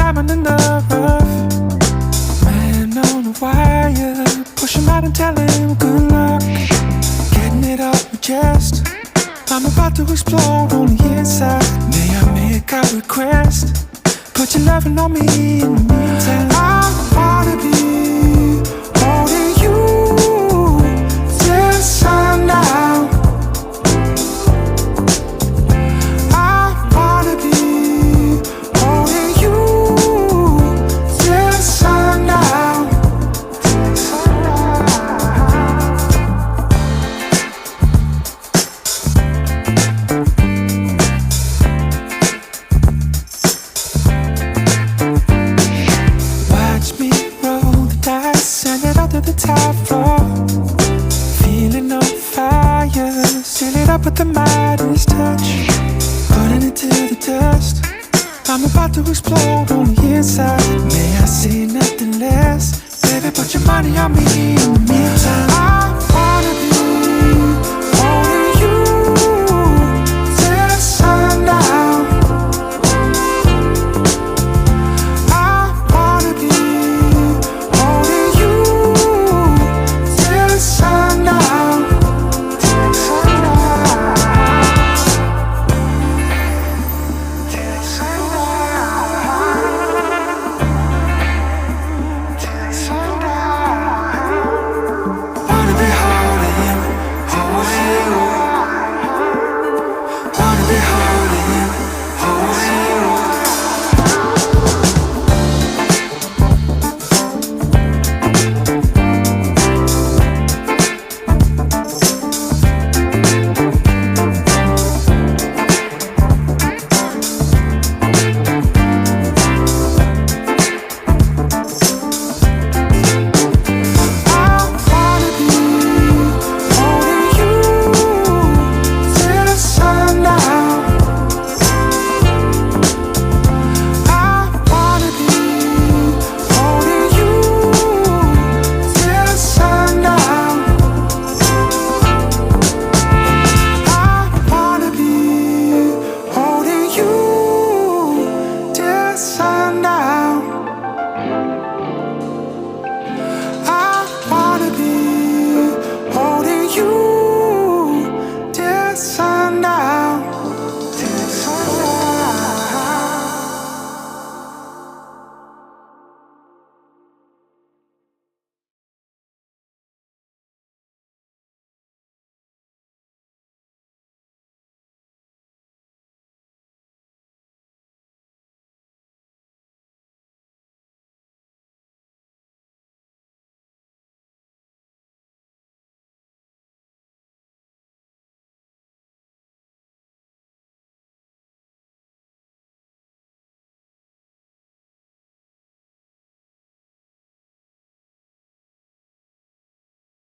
diamond in the rough. Man on the wire, push him out and tell him good luck. Getting it off my chest, I'm about to explode on the inside. May I make a request? Put your loving on me in the meantime. I wanna be holding you till sundown. I wanna be holding you till sundown. Watch me roll the dice, send it out to the top floor. Feeling on fire, seal it up with the Midas touch. Putting it to the dust, I'm about to explode on the inside. May I say nothing less? Baby, put your money on me in the meantime.